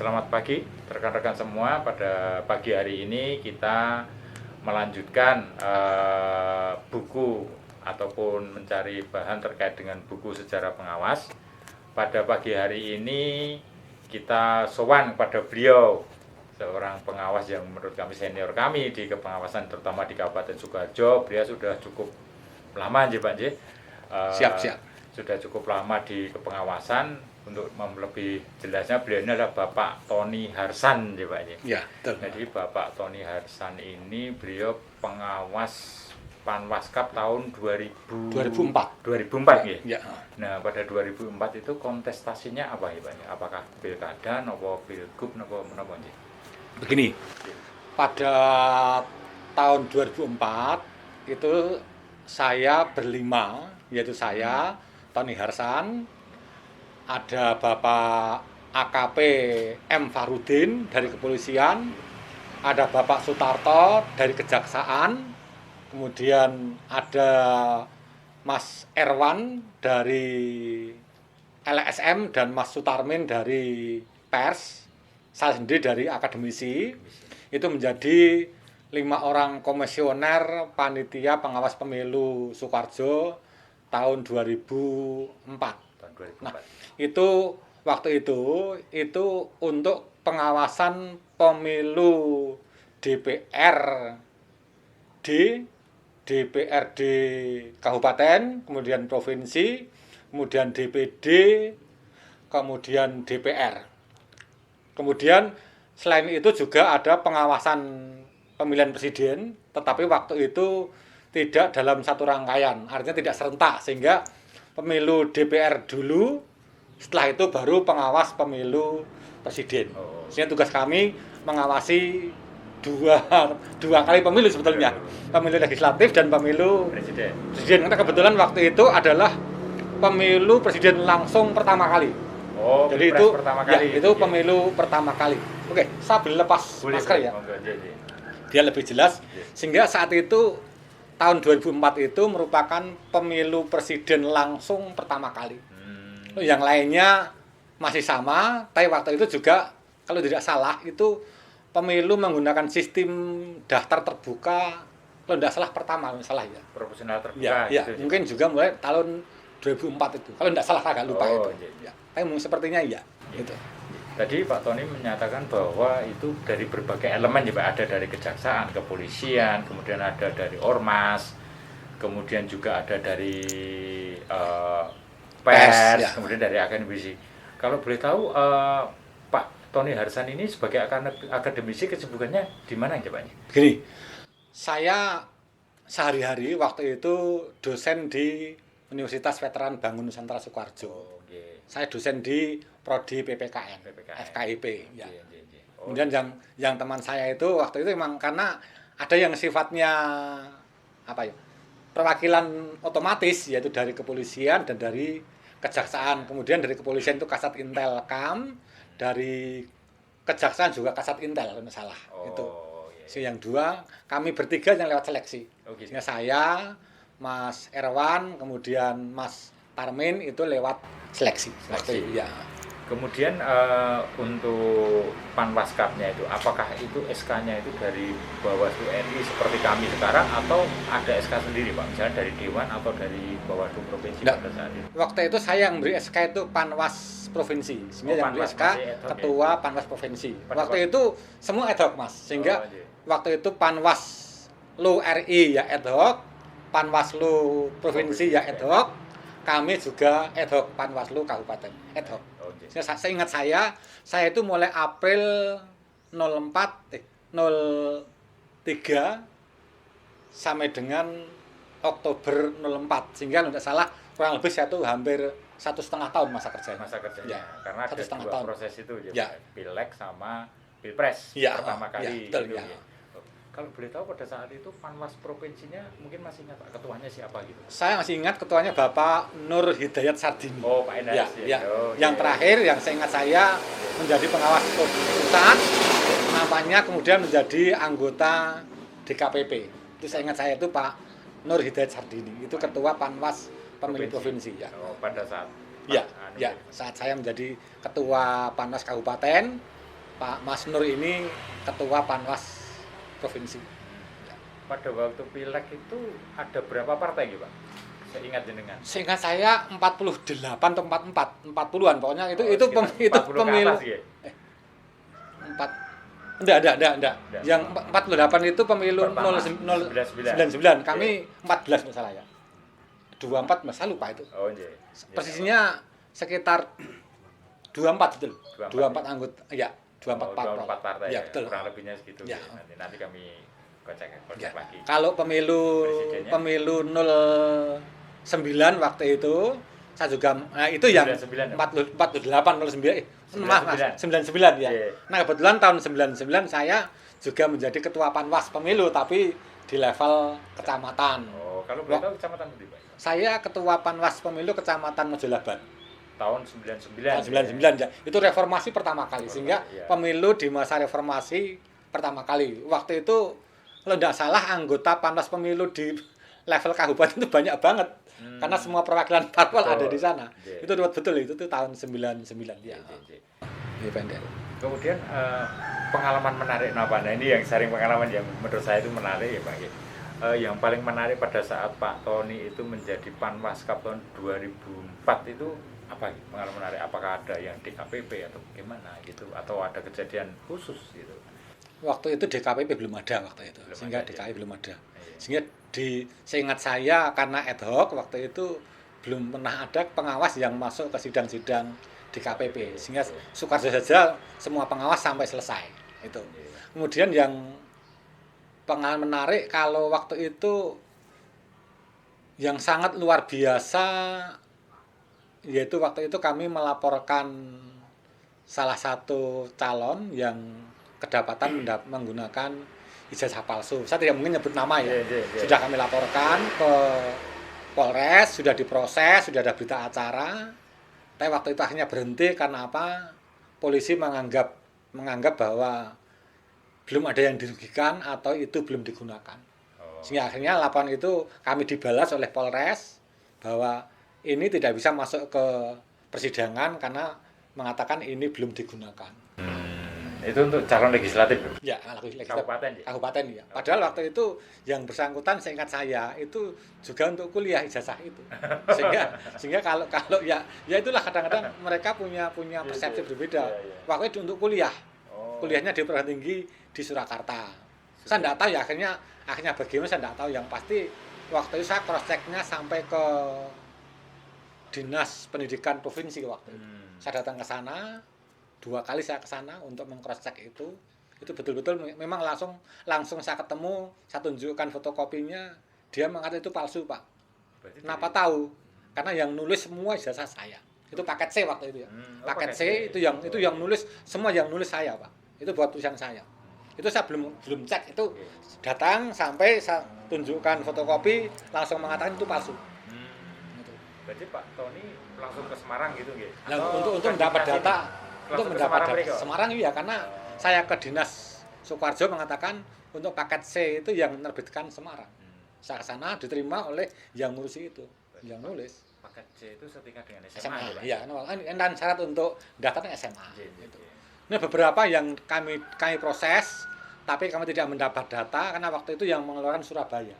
Selamat pagi rekan-rekan semua. Pada pagi hari ini kita melanjutkan buku ataupun mencari bahan terkait dengan buku sejarah pengawas. Pada pagi hari ini kita sowan kepada beliau, seorang pengawas yang menurut kami senior kami di kepengawasan, terutama di Kabupaten Sukoharjo. Beliau sudah cukup lama Pak Nji. Siap. Sudah cukup lama di kepengawasan. Untuk lebih jelasnya, beliau ini adalah Bapak Tony Harsan, Pak Nji. Ya, betul. Jadi Bapak Tony Harsan ini beliau pengawas Panwaskap tahun 2004 ya. Ya. Nah, pada 2004 itu kontestasinya apa ya, Pak? Apakah pilkada, nopo pilgub, nopo menapa nggih? Begini. Pada tahun 2004 itu saya berlima, yaitu saya, Tony Harsan, ada Bapak AKP M. Farudin dari kepolisian, ada Bapak Sutarto dari kejaksaan, kemudian ada Mas Erwan dari LSM dan Mas Sutarmin dari pers, saya sendiri dari akademisi. Itu menjadi 5 orang komisioner panitia pengawas pemilu Sukoharjo tahun 2004. Nah, itu waktu itu untuk pengawasan pemilu DPRD kabupaten, kemudian provinsi, kemudian DPD, kemudian DPR. Kemudian selain itu juga ada pengawasan pemilihan presiden, tetapi waktu itu tidak dalam satu rangkaian, artinya tidak serentak, sehingga pemilu DPR dulu, setelah itu baru pengawas pemilu presiden. Sehingga tugas kami mengawasi dua kali pemilu sebetulnya, pemilu legislatif dan pemilu presiden. Karena kebetulan waktu itu adalah pemilu presiden langsung pertama kali. Jadi itu pertama kali. Ya, itu pemilu pertama kali. Oke, saya boleh lepas masker ya. Dia lebih jelas. Sehingga saat itu tahun 2004 itu merupakan pemilu presiden langsung pertama kali. Yang lainnya masih sama, tapi waktu itu juga kalau tidak salah itu pemilu menggunakan sistem daftar terbuka, kalau tidak salah pertama, salah ya. Proporsional terbuka. Ya, gitu, mungkin juga mulai tahun 2004 itu. Kalau tidak salah agak lupa itu. Iya. Tapi sepertinya iya. Gitu. Tadi Pak Tony menyatakan bahwa itu dari berbagai elemen ya Pak, ada dari kejaksaan, kepolisian, kemudian ada dari ormas, kemudian juga ada dari pers, ya. Kemudian dari akademisi. Kalau boleh tahu Pak Tony Harsan ini sebagai akademisi kesibukannya di mana ya Pak? Gini, saya sehari-hari waktu itu dosen di Universitas Veteran Bangun Nusantara Sukoharjo. Saya dosen di Prodi PPKN. FKIP. Ya. Kemudian yang teman saya itu waktu itu memang karena ada yang sifatnya perwakilan otomatis, yaitu dari kepolisian dan dari kejaksaan. Kemudian dari kepolisian itu Kasat Intel Kam, dari kejaksaan juga Kasat Intel kalau salah. Itu. Yang dua kami bertiga yang lewat seleksi. Sehingga saya, Mas Erwan, kemudian Mas Tarmin itu lewat seleksi. Ya. Kemudian untuk Panwaskapnya itu, apakah itu SK-nya itu dari Bawaslu RI seperti kami sekarang, atau ada SK sendiri Pak, misalnya dari Dewan atau dari Bawaslu Provinsi pada saat itu? Waktu itu saya yang beri SK itu Panwas Provinsi, sehingga yang beri SK Ketua Panwas Provinsi. Waktu itu semua ad hoc Mas, sehingga waktu itu Panwaslu RI ya ad hoc, Panwaslu Provinsi ya ad hoc, kami juga ad hoc Panwaslu Kabupaten ad hoc. Saya ingat saya itu mulai April 03 sampai dengan Oktober 04, sehingga kalau tidak salah kurang lebih saya itu hampir 1,5 tahun masa kerjanya. Ya, karena ada 2 tahun. Proses itu ya. Pileg sama Pilpres pertama kali. Betul, gitu, ya. Kalau boleh tahu pada saat itu Panwas provinsinya mungkin masih ingat Pak, ketuanya siapa gitu? Saya masih ingat ketuanya Bapak Nur Hidayat Sardini. Pak Enas. Ya. Yang terakhir yang saya ingat saya menjadi pengawas pusat, namanya kemudian menjadi anggota DKPP. Itu saya ingat saya itu Pak Nur Hidayat Sardini, itu ketua Panwas Pemilih Provinsi ya. Pada saat saat saya menjadi ketua Panwas Kabupaten, Pak Mas Nur ini ketua Panwas provinsi. Pada waktu pileg itu ada berapa partai gitu Pak? Saya ingat jenengan. Seingat saya 48 atau 44, 40-an pokoknya itu Oh, itu sekitar 40 ke pemilu atas, ya? 4 enggak. Yang 48 itu pemilu Pertama, 99. Kami 14 enggak salah ya. 24 masa lupa itu. Oh iya. Persisnya sekitar 24 betul. 24 24 anggota. Ya, 24 parpol. 24 partai Ya, ya, betul. kurang lebihnya segitu Ya. ya. Nanti kami kocek Ya. lagi. Kalau pemilu Presidennya? 09 waktu itu saya juga itu yang 99, 48 09 maaf 99 ya. Iya. Nah, kebetulan tahun 99 saya juga menjadi ketua Panwas pemilu tapi di level kecamatan. Oh, kalau boleh tahu kecamatan di Pak? Saya ketua Panwas pemilu kecamatan Mojolaban. Tahun 99. Tahun 99 ya. Itu reformasi pertama kali sehingga Iya. pemilu di masa reformasi pertama kali. Waktu itu kalau tidak salah anggota Panwas pemilu di level kabupaten itu banyak banget. Karena semua perwakilan parpol Betul. ada di sana. Iya. Itu betul itu tahun 99 ya. Independen. Kemudian pengalaman menarik apa? Nah, ini yang sharing pengalaman yang menurut saya itu menarik ya Pak. Ya. Yang paling menarik pada saat Pak Tony itu menjadi Panwaskap tahun 2004 itu apa ya? Pengalaman menarik? Apakah ada yang DKPP atau bagaimana gitu? Atau ada kejadian khusus gitu? Waktu itu DKPP belum ada waktu itu. Belum Sehingga ada, DKI ya. belum ada. Iya. Sehingga seingat saya karena ad hoc waktu itu belum pernah ada pengawas yang masuk ke sidang-sidang DKPP. Sehingga Soekarjo saja semua pengawas sampai selesai. Itu. Iya. Kemudian yang pengalaman menarik kalau waktu itu yang sangat luar biasa yaitu waktu itu kami melaporkan salah satu calon yang kedapatan menggunakan ijazah palsu. Saya tidak mungkin nyebut nama ya. Iya. Sudah kami laporkan ke Polres, sudah diproses, sudah ada berita acara. Tapi waktu itu akhirnya berhenti karena apa? Polisi menganggap bahwa belum ada yang dirugikan atau itu belum digunakan. Sehingga akhirnya laporan itu kami dibalas oleh Polres bahwa ini tidak bisa masuk ke persidangan karena mengatakan ini belum digunakan. Itu untuk calon legislatif. Ya, Kabupaten ya? Kabupaten ya. Padahal waktu itu yang bersangkutan seingat saya itu juga untuk kuliah ijazah itu. Sehingga kalau ya itulah kadang-kadang mereka punya persepsi berbeda. Iya. Waktu itu untuk kuliah. Oh. Kuliahnya di perguruan tinggi di Surakarta. Saya tidak tahu ya akhirnya bagaimana saya tidak tahu, yang pasti waktu itu saya cross check-nya sampai ke Dinas Pendidikan Provinsi waktu itu. Saya datang ke sana, 2 kali saya ke sana untuk meng-cross check itu betul-betul memang langsung saya ketemu, saya tunjukkan fotokopinya, dia mengatakan itu palsu Pak. Berarti Kenapa tahu? Karena yang nulis semua ijazah saya. Itu paket C waktu itu ya. Paket C itu yang nulis semua, yang nulis saya Pak. Itu buat tulisan saya. Itu saya belum cek, itu datang sampai saya tunjukkan fotokopi langsung mengatakan itu palsu. Gitu. Berarti Pak Tony langsung ke Semarang gitu nggih? Nah, Atau untuk mendapat kasih data, ini? untuk Langsung ke mendapat Semarang data mereka? Semarang iya, karena saya ke Dinas Soekarjo mengatakan untuk paket C itu yang menerbitkan Semarang. Saya ke sana diterima oleh yang ngurusi itu, yang nulis. Paket C itu setingkat dengan SMA, SMA, ya, Pak? iya, kan syarat untuk daftarnya SMA. Iya. Gitu. Nah, beberapa yang kami proses, tapi kami tidak mendapat data karena waktu itu yang mengeluarkan Surabaya.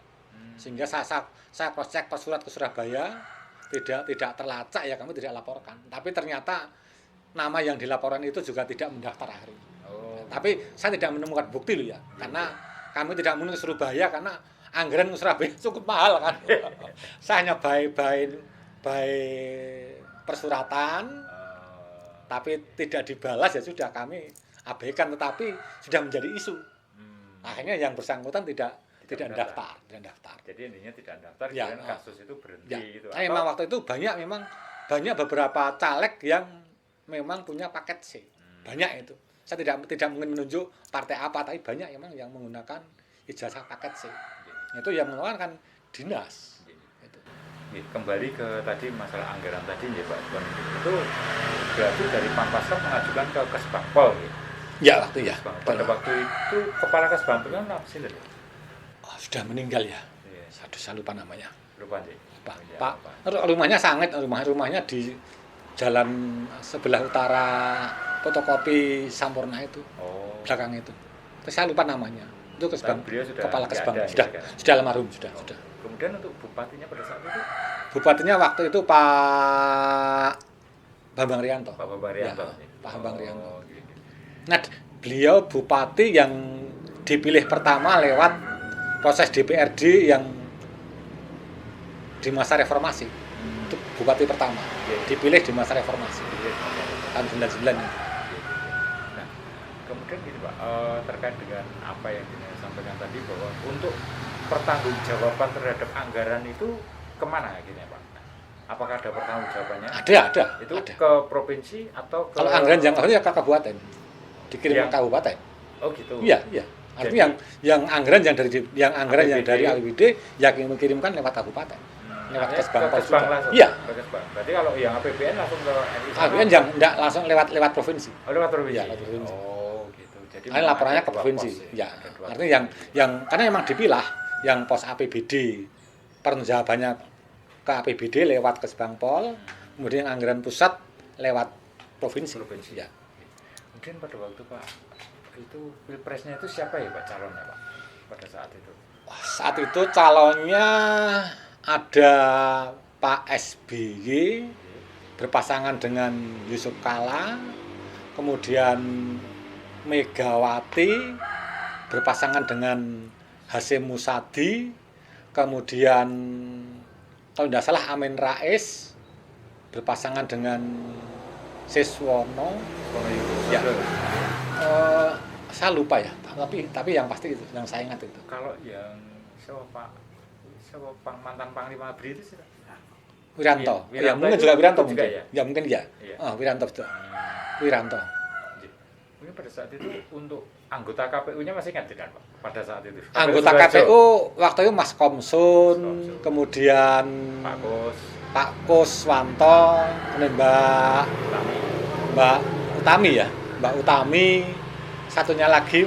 Sehingga saya cross check pas surat ke Surabaya tidak terlacak, ya kami tidak laporkan. Tapi ternyata nama yang dilaporkan itu juga tidak mendaftar akhir. Oh. Tapi saya tidak menemukan bukti loh ya, karena kami tidak menulis ke Surabaya karena anggaran ke Surabaya cukup mahal kan. Saya hanya by persuratan, tapi tidak dibalas, ya sudah kami abaikan, tetapi sudah menjadi isu. Akhirnya yang bersangkutan tidak daftar. Jadi intinya tidak daftar, Ya, kemudian kasus itu berhenti Ya, gitu. saya memang waktu itu banyak beberapa caleg yang memang punya paket C. Banyak itu. Saya tidak mungkin menunjuk partai apa, tapi banyak memang yang menggunakan ijazah paket C. Itu yang mengeluarkan dinas. Itu. Kembali ke tadi masalah anggaran tadi ya Pak Tuan. Itu berarti dari Panwaskap mengajukan ke Kesbangpol gitu. Ya, waktu ya. Pada waktu itu kepala Kesbangpol kan apa sih? Oh, sudah meninggal ya. Iya. Saya lupa namanya. Lupa sih. Pak, rumahnya rumahnya di jalan sebelah utara fotokopi Sampurna itu Oh. belakang itu. Terus saya lupa namanya. Itu Kesbang, Beliau sudah kepala nggak Kesbang ada, sudah ya, sekarang? sudah almarhum sudah. Kemudian untuk bupatinya pada saat itu Bupatinya waktu itu Pak Bambang Rianto. Pak Bambang Rianto. Ya, Pak Bambang Rianto. Oh, gitu. Nah, beliau bupati yang dipilih pertama lewat proses DPRD yang di masa reformasi. Itu bupati pertama. Dipilih di masa reformasi. Tahun 99 itu. Nah, kemudian gitu Pak, terkait dengan apa yang disampaikan tadi bahwa untuk pertanggungjawaban terhadap anggaran itu kemana akhirnya Pak? Apakah ada pertanggungjawabannya? Ada. Itu ada. ke provinsi atau ke Kalau anggaran yang ya ke kabupaten. Dikirim Yang- ke kabupaten. Oh gitu. Iya. Artinya yang anggaran yang dari APBD. APBD yang mengirimkan lewat kabupaten. Lewat Artinya Kesbang ke Pol Kesbang juga. langsung. Iya. Ke Kesbang. Berarti kalau yang APBN langsung ke RI. APBN yang enggak langsung lewat provinsi. Oh, lewat provinsi. Iya, lewat provinsi. Oh, gitu. Jadi Ini laporannya ada ke dua provinsi. pos Ya. Ada dua Artinya pos. yang karena memang dipilah yang pos APBD pertanggungjawabannya ke APBD lewat Kesbang Pol, kemudian anggaran pusat lewat provinsi. Provinsi. Ya. Kemudian pada waktu Pak itu pilpresnya itu siapa ya Pak calonnya Pak pada saat itu? Saat itu calonnya ada Pak SBY berpasangan dengan Yusuf Kala, kemudian Megawati berpasangan dengan Hasyim Musadi, kemudian kalau tidak salah Amin Rais berpasangan dengan Siswono. Ya. Saya lupa ya, tapi yang pasti itu yang saya ingat itu. Kalau yang siapa mantan Panglima ABRI itu sih? Wiranto. Wiranto Ya mungkin itu juga Wiranto juga mungkin. ya? Ya mungkin ya. Iya. Wiranto betul. Wiranto. Mungkin pada saat itu untuk anggota KPU-nya masih ingat tidak Pak? Pada saat itu. Anggota Suharjo, KPU waktu itu Mas Komsun, Komsun. kemudian Pak Kus, Pak Kuswanto, kemudian Utami. Mbak Utami ya, Mbak Utami, satunya lagi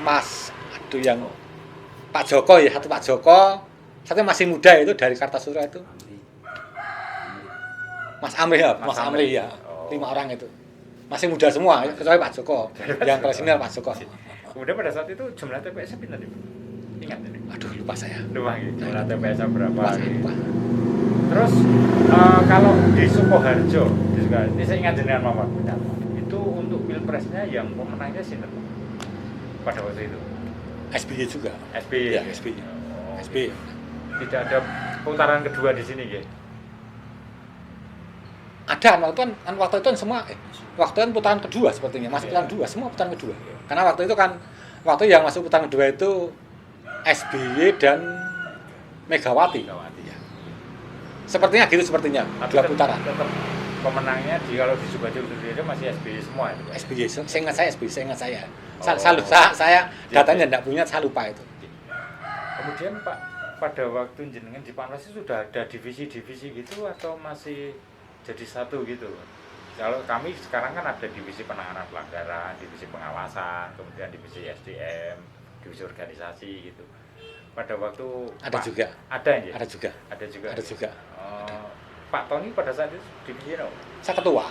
Mas, aduh yang Pak Joko ya, satu Pak Joko, satu masih muda itu dari Kartasura itu, Mas Amri ya, Mas Mas Amri Amri. ya, Oh. 5 orang itu, masih muda semua, kecuali Pak Joko, yang presiden Pak Joko. Kemudian pada saat itu jumlah TPS-nya pinter nih? Ingat ini? Aduh lupa saya, Lupa gitu. Jumlah TPS-nya berapa? lupa saya gitu. lupa. Terus kalau di Sukoharjo, ini saya ingat jenengan Mamat itu untuk pilpresnya yang pemenangnya sinten pada waktu itu? SBY juga, SBY. ya SBY, Oh, SBY. Tidak ada putaran kedua di sini, gitu. Ada waktu itu kan semua waktu itu kan putaran kedua sepertinya masuk putaran kedua semua putaran kedua karena waktu itu kan waktu yang masuk putaran kedua itu SBY dan Megawati Ya. sepertinya gitu sepertinya Tapi dua putaran tetap pemenangnya kalau di Sukoharjo itu masih SBY semua itu, Pak. SBY saya ingat saya SBY saya ingat saya Oh. saya datanya tidak punya saya lupa itu. Kemudian Pak pada waktu jenengan di Panwas itu sudah ada divisi-divisi gitu atau masih jadi satu gitu? Kalau kami sekarang kan ada divisi penanganan pelanggaran, divisi pengawasan, kemudian divisi SDM, divisi organisasi gitu. Pada waktu Ada Pak, juga. Ada ya? Ada juga. Ada juga. Ada juga. Pak Tony pada saat itu divisi apa? Saya ketua.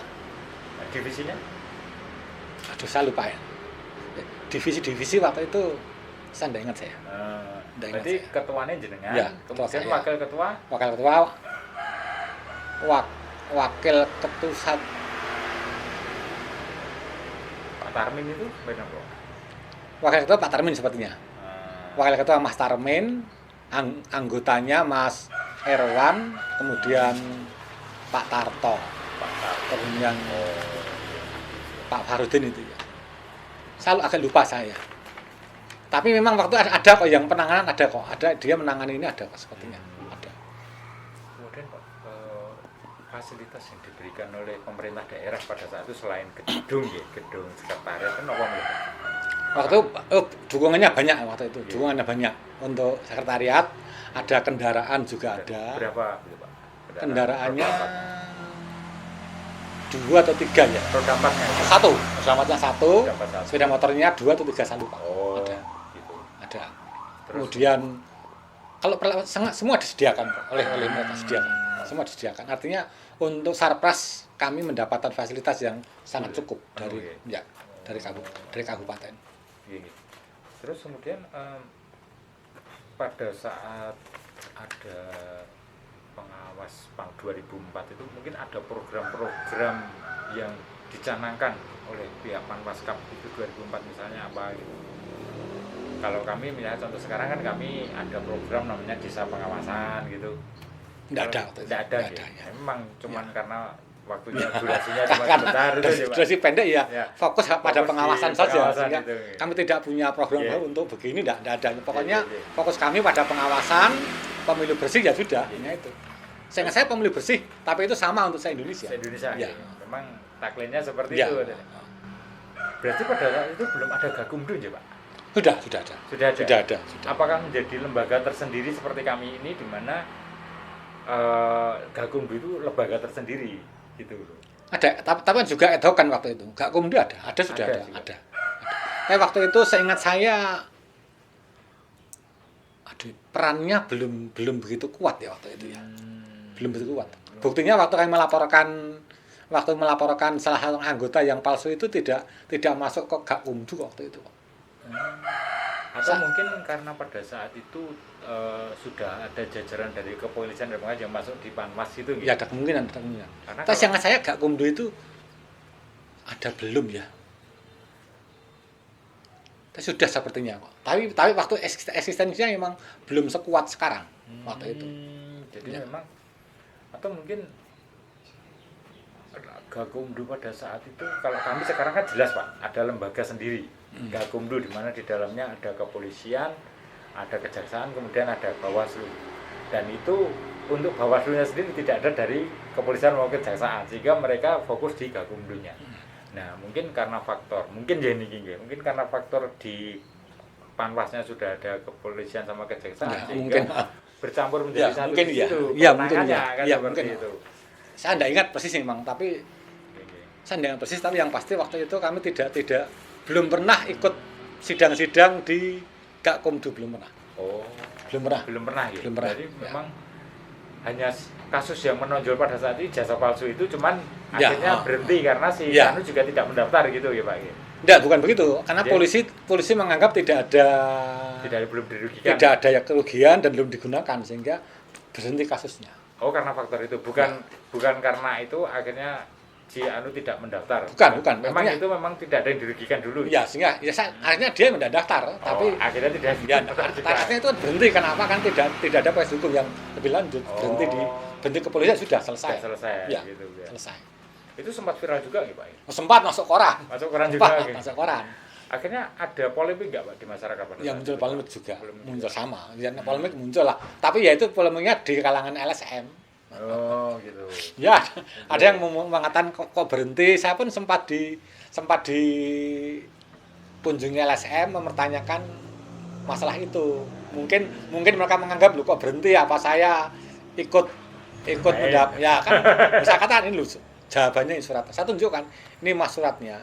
Divisinya? Aduh saya lupa ya. Divisi-divisi waktu itu saya tidak ingat saya. Nggak ingat Berarti saya. ketuanya jenengan, Ya, ketua kemudian saya. wakil ketua Wakil ketua wakil ketua Pak Tarmin itu benar kok. wakil ketua Pak Tarmin sepertinya. Wakil ketua Mas Tarmin, anggotanya Mas Erwan, kemudian Pak Tarto, Pak Tarmin. kemudian Pak Farudin itu ya. Selalu agak lupa saya. Tapi memang waktu ada kok yang penanganan ada kok. Ada dia menangani ini ada kok sepertinya. Ada. Kemudian Pak, fasilitas yang diberikan oleh pemerintah daerah pada saat itu selain gedung ya, gedung sekretariat kan apa mulai? Waktu itu dukungannya banyak waktu itu. Dukungannya banyak untuk sekretariat, ada kendaraan juga ada. Berapa gitu Pak? Kendaraannya Roda 2 atau 3 ya. roda empatnya? Satu, selamatnya satu, Dapat satu. sepeda motornya 2 atau 3 saya lupa. Oh, Ada, gitu. ada. Terus? Kemudian kalau peralatan semua disediakan oleh mereka sediakan. Semua disediakan. Artinya untuk Sarpras kami mendapatkan fasilitas yang sangat cukup dari kabupaten. Iya. Terus kemudian pada saat ada pengawas PAN 2004 itu mungkin ada program-program yang dicanangkan oleh pihak Panwaskap itu 2004 misalnya apa gitu. Kalau kami misalnya contoh sekarang kan kami ada program namanya Desa Pengawasan gitu. Tidak ada. Ya. Memang cuman karena waktunya durasinya cuma sebentar itu durasi pendek ya. Fokus pada pengawasan saja sehingga gitu. Kami tidak punya program baru untuk begini tidak ada. Pokoknya fokus kami pada pengawasan, pemilu bersih ya sudah. Itu. Sehingga saya pemilu bersih, tapi itu sama untuk se-Indonesia. Se-Indonesia. Ya. Memang tagline-nya seperti itu. Berarti pada saat itu belum ada Gakumdu ya, Pak? Sudah ada. Apakah menjadi lembaga tersendiri seperti kami ini di mana Gakumdu itu lembaga tersendiri gitu? Ada, tapi juga ad hoc kan waktu itu. Gakumdu ada. Waktu itu seingat saya perannya belum begitu kuat ya waktu itu ya. Belum begitu kuat. Buktinya waktu kami melaporkan salah satu anggota yang palsu itu tidak masuk ke Gakumdu waktu itu. Atau mungkin karena pada saat itu sudah ada jajaran dari kepolisian dan yang masuk di Panwas itu gitu? Ya ada kemungkinan. Tapi yang saya Gakumdu itu ada belum ya. Tapi sudah sepertinya kok. Tapi waktu eksistensinya memang belum sekuat sekarang waktu itu. Jadi memang atau mungkin Gakumdu pada saat itu kalau kami sekarang kan jelas Pak, ada lembaga sendiri. Gakumdu di mana di dalamnya ada kepolisian, ada kejaksaan, kemudian ada Bawaslu. Dan itu untuk Bawaslunya sendiri tidak ada dari kepolisian maupun kejaksaan, sehingga mereka fokus di Gakumdunya. Nah, mungkin karena faktor di Panwasnya sudah ada kepolisian sama kejaksaan, sehingga bercampur menjadi satu di situ. Itu. Saya tidak ingat persis memang, tapi yang pasti waktu itu kami tidak belum pernah ikut sidang-sidang di Gakumdu, belum pernah. Belum pernah. Jadi memang hanya kasus yang menonjol pada saat itu jasa palsu itu cuman akhirnya berhenti karena si Anu juga tidak mendaftar gitu ya Pak. Tidak, bukan begitu. Karena polisi menganggap tidak ada kerugian dan belum digunakan sehingga berhenti kasusnya. Karena faktor itu bukan karena itu akhirnya si Anu tidak mendaftar. Bukan. Memang itu memang tidak ada yang dirugikan dulu. Ya, sehingga akhirnya dia tidak daftar, tapi akhirnya tidak. Akhirnya itu berhenti karena kan tidak ada proses hukum yang lebih lanjut. Berhenti kepolisian sudah selesai. Gitu ya. Selesai. Itu sempat viral juga nggak Pak? Sempat masuk koran. Masuk koran. Akhirnya ada polemik nggak Pak di masyarakat pada ya muncul polemik juga. Muncul sama. Ya, polemik muncul lah. Tapi ya itu polemiknya di kalangan LSM. Gitu. Ya, ada yang mengatakan kok berhenti. Saya pun sempat di kunjungi LSM mempertanyakan masalah itu. Mungkin mereka menganggap lu kok berhenti, apa saya ikut mendapat. Ya kan bisa katakan ini lu jawabannya ini surat. Saya tunjukkan ini mas suratnya.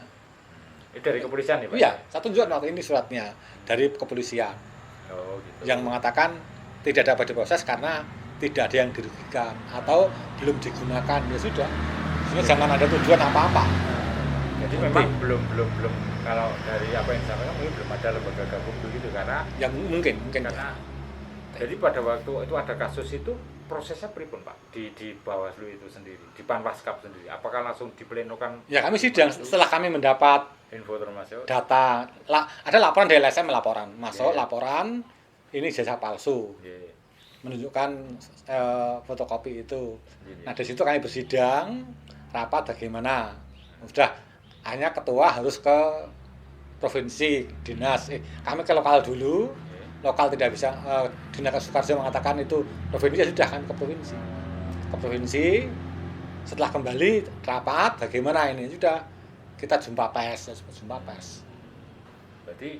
Itu dari kepolisian ya Pak? Iya, saya tunjukkan waktu ini suratnya dari kepolisian. Gitu. Yang mengatakan tidak dapat diproses karena tidak ada yang dirugikan atau belum digunakan, ya sudah. Sebenarnya jangan ada tujuan apa-apa. Jadi memang belum kalau dari apa yang disampaikan mungkin belum ada lembaga Gakumdu gitu karena ya mungkin karena jadi pada waktu itu ada kasus itu prosesnya pripun Pak di Bawaslu itu sendiri, di Panwaskap sendiri. Apakah langsung diplenokan? Ya kami sidang setelah kami mendapat info termasuk data ada laporan dari LSM laporan ini jasa palsu. Menunjukkan fotokopi itu. Nah, dari situ kami bersidang, rapat bagaimana. Sudah, hanya ketua harus ke provinsi, dinas. Kami ke lokal dulu, lokal tidak bisa, Dinas Sukarjo mengatakan itu provinsi, sudah kan ke provinsi. Ke provinsi, setelah kembali rapat, bagaimana ini? Sudah, kita jumpa pers. Berarti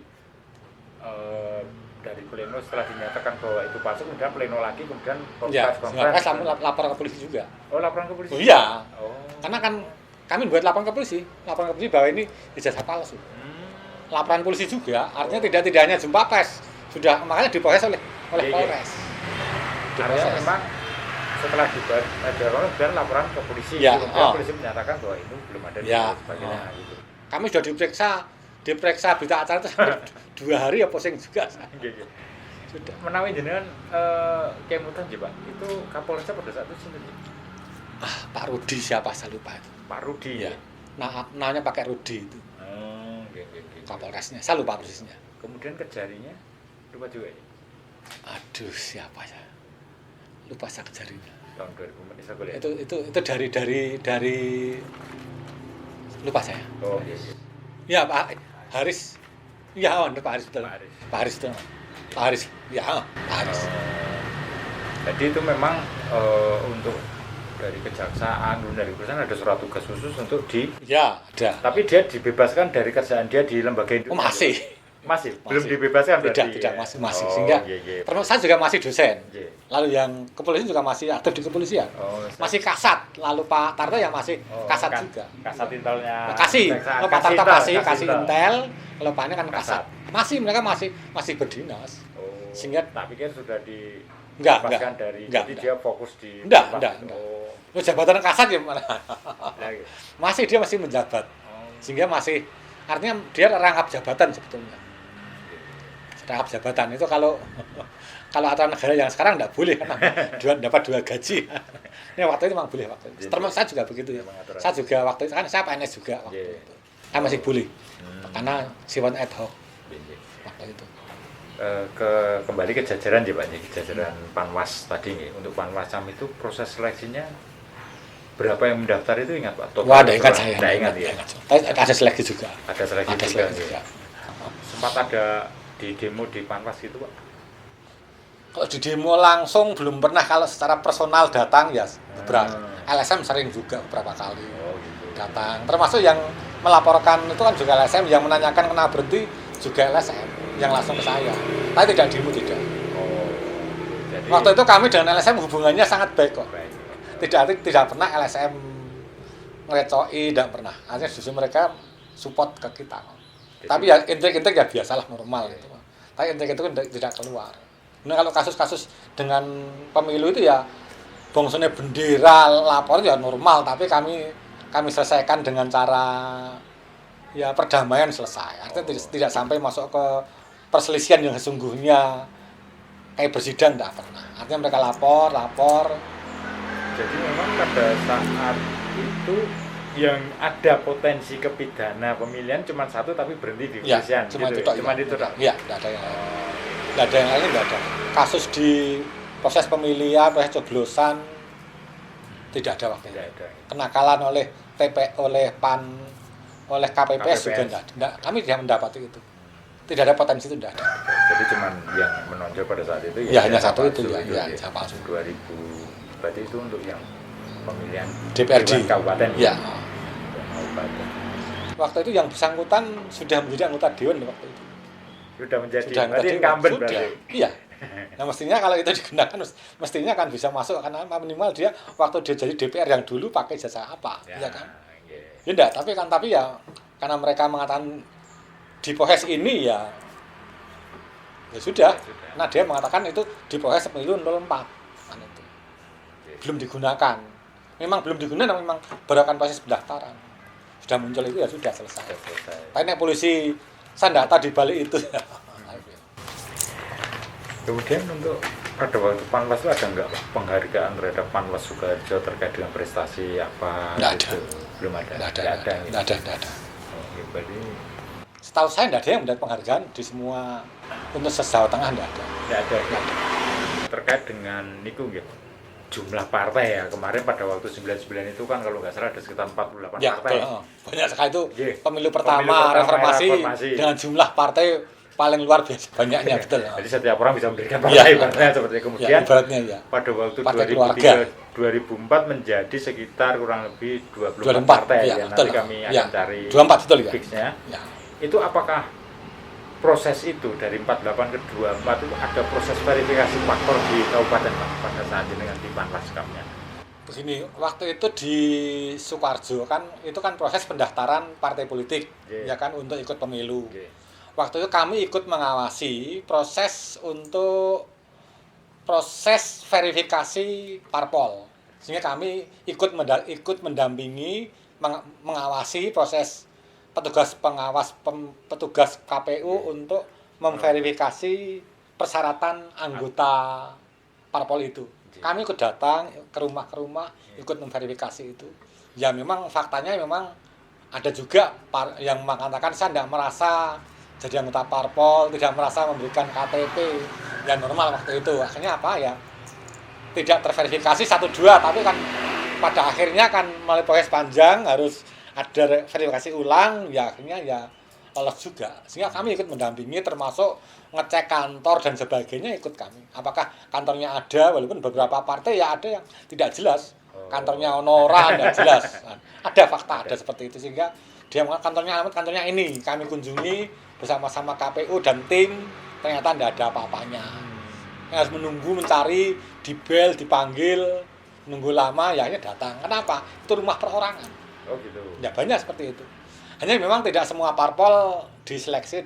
dari pleno setelah dinyatakan bahwa itu palsu, kemudian pleno lagi, kemudian konferensi lapor ke polisi juga. Laporan ke polisi? Iya. Karena kan kami buat laporan ke polisi bahwa ini ijazah palsu. Laporan polisi juga, artinya tidak hanya jumpa pers, sudah makanya diproses oleh Polres. Artinya memang setelah dibahas ada kemudian laporan ke polisi, Ya, kemudian polisi menyatakan bahwa itu belum ada Ya, dan sebagainya gitu. Kami sudah diperiksa berita acara itu sampai 2 hari ya pusing juga. Nggih. Sudah. Menawi jenengan kemutan nggih, Pak. Itu Kapolresnya pada saat itu sinten? Pak Rudi siapa saya lupa itu. Pak Rudi. Ya. Nah, namanya pakai Rudi itu. Nggih. Kapolresnya, saya lupa persisnya. Kemudian kejarinya lupa juga ya. Aduh, siapa ya? Lupa saya kejarinya. Tahun 2000 bisa kuliah. Itu dari lupa saya. Oh, iya. Ya, Pak Haris. Ya, Pak Haris betul. Pak Haris. Pak Haris itu. Pak Haris. Ya, Pak Haris. Jadi itu memang untuk dari kejaksaan, dari perusahaan ada surat tugas khusus untuk Ya, ada. tapi dia dibebaskan dari kerjaan dia di lembaga induk. Oh, masih. Belum dibebaskan berarti. Tidak, masih. Oh, Sehingga iya. termasuk saya juga masih dosen. Iya. Lalu yang kepolisian juga masih aktif di kepolisian. Oh, Masih kasat. Lalu Pak Tarto yang masih kasat juga. Kasat intelnya. Kasih. Kalau Pak Tarto kasih intel. intel, kalau Pak ini kan kasat. Kasat. Mereka masih berdinas. Oh, Sehingga tak pikir sudah Enggak. dari Enggak, jadi enggak. dia fokus di Enggak. Oh, Lu jabatan kasat ya mana? ya, gitu. Dia masih menjabat. Oh, Sehingga artinya dia rangkap jabatan sebetulnya. Rangkap jabatan itu kalau aturan negara yang sekarang enggak boleh karena dapat 2 gaji. Ini waktu itu memang boleh waktu itu. Termasuk saya juga begitu ya. Saya juga waktu itu kan saya PNS juga waktu itu. Saya masih boleh. Karena sifat ad hoc waktu itu. Kembali ke jajaran ya Pak, jajaran Panwas tadi nih. Untuk Panwascam itu proses seleksinya berapa yang mendaftar itu ingat Pak? Wah, ada ingat saya. Tidak ingat ya. Ada seleksi juga. Ada seleksi juga. Sempat ada di demo di Panwas itu Pak? Kalau di demo langsung belum pernah, kalau secara personal datang ya beberapa. LSM sering juga beberapa kali datang. Termasuk yang melaporkan itu kan juga LSM, yang menanyakan kenapa berhenti juga LSM yang langsung ke saya. Tapi tidak demo tidak. Jadi, waktu itu kami dengan LSM hubungannya sangat baik kok. Tidak pernah LSM ngerecoi, tidak pernah. Artinya justru mereka support ke kita. Jadi, tapi ya intrik-intrik ya biasalah normal gitu. Tapi intrik itu tidak keluar. Nah kalau kasus-kasus dengan pemilu itu ya bongsone bendera lapor ya normal, tapi kami selesaikan dengan cara ya perdamaian selesai. Artinya tidak sampai masuk ke perselisihan yang sesungguhnya kayak bersidang tidak pernah. Artinya mereka lapor. Jadi memang pada saat itu yang ada potensi kepidana pemilihan cuma satu tapi berhenti di kepolisian. Cuma gitu, itu. Cuma itu. Iya, tidak ada yang lain. Tidak ada yang lain, tidak ada. Kasus di proses pemilihan, proses coblosan tidak ada waktu itu. Tidak ada. Kenakalan oleh KPPS juga tidak ada. Kami tidak mendapati itu. Tidak ada potensi itu, tidak ada. Jadi cuma yang menonjol pada saat itu ya hanya satu itu ya. Ya, palsu. 2000 berarti itu untuk yang pemilihan DPRD kabupaten ya. Kabupaten. Waktu itu yang bersangkutan sudah menjadi anggota dewan waktu itu. Sudah menjadi berarti incumbent berarti. Iya. Nah mestinya kalau itu digunakan mestinya kan bisa masuk, karena minimal dia waktu dia jadi DPR yang dulu pakai jasa apa, ya kan? Ya enggak, tapi ya karena mereka mengatakan di proses ini ya sudah. Nah dia mengatakan itu di proses pemilu 04 kan itu. Belum digunakan. Memang belum digunakan, memang berakan proses pendaftaran. Sudah muncul itu ya sudah selesai. Tapi nek polisi sandata di balik itu. Kemudian untuk pada waktu Panwas itu ada nggak penghargaan terhadap Panwas Sukoharjo terkait dengan prestasi apa? Nggak gitu? ada. Belum ada. Nggak ada. Oh, ya, berarti setahu saya nggak ada yang mendapat penghargaan di semua untuk se-Jawa Tengah, nggak ada. Nggak ada. Terkait dengan niku gitu, jumlah partai ya kemarin pada waktu 99 itu kan kalau nggak salah ada sekitar 48 ya, partai. Betul. Banyak sekali itu pemilu pertama pertama reformasi dengan jumlah partai paling luar biasa banyaknya betul. Jadi setiap orang bisa mendirikan partai seperti itu. Kemudian ibaratnya ya. Pada waktu Partai 2004 menjadi sekitar kurang lebih 24 24 partai ya, nanti betul. kami akan cari 24 betul ya. fixnya. Ya. Itu apakah proses itu dari 48 ke 24 itu ada proses verifikasi faktor di kabupaten Pak pada saat ini dengan di Panwascamnya? Begini, waktu itu di Sukoharjo kan itu kan proses pendaftaran partai politik ya kan untuk ikut pemilu. Waktu itu kami ikut mengawasi proses untuk proses verifikasi parpol. Sehingga kami ikut mendampingi, mengawasi proses petugas KPU untuk memverifikasi persyaratan anggota parpol itu. Kami ikut datang ke rumah, ikut memverifikasi itu. Ya memang faktanya memang ada juga yang mengatakan saya tidak merasa jadi anggota parpol, tidak merasa memberikan KTP yang normal waktu itu. Akhirnya apa ya? Tidak terverifikasi 1-2, tapi kan pada akhirnya kan melalui proses panjang harus ada verifikasi ulang, ya akhirnya ya lolos juga. Sehingga kami ikut mendampingi, termasuk ngecek kantor dan sebagainya ikut kami. Apakah kantornya ada, walaupun beberapa partai ya ada yang tidak jelas. Kantornya honoran tidak jelas. Ada fakta, ada seperti itu, sehingga dia mengatakan kantornya ini, kami kunjungi bersama-sama KPU dan tim, ternyata tidak ada apa-apanya. Harus menunggu, mencari, dibel, dipanggil, nunggu lama, ya akhirnya datang. Kenapa? Itu rumah perorangan. Oh gitu. Ya banyak seperti itu. Hanya memang tidak semua parpol diseleksi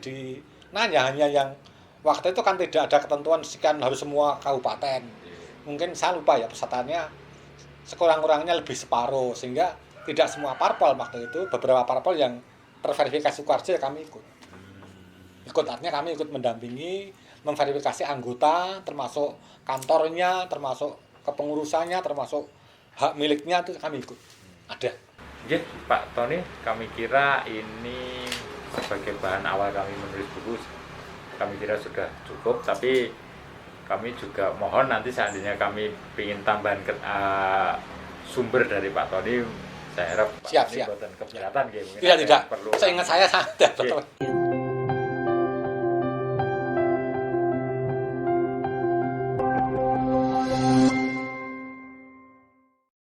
hanya yang waktu itu kan tidak ada ketentuan sekian harus semua kabupaten. Mungkin saya lupa ya pesertanya, sekurang-kurangnya lebih separuh, sehingga tidak semua parpol waktu itu, beberapa parpol yang terverifikasi Sukoharjo ya kami ikut. Artinya kami ikut mendampingi, memverifikasi anggota, termasuk kantornya, termasuk kepengurusannya, termasuk hak miliknya, itu kami ikut. Ada. Ya, Pak Tony, kami kira ini sebagai bahan awal kami menulis buku, kami kira sudah cukup, tapi kami juga mohon nanti seandainya kami ingin tambahan sumber dari Pak Tony, saya harap Pak Siap. Tony buatan keberatan, mungkin Tidak. perlu. Seingat saya tidak. Oke.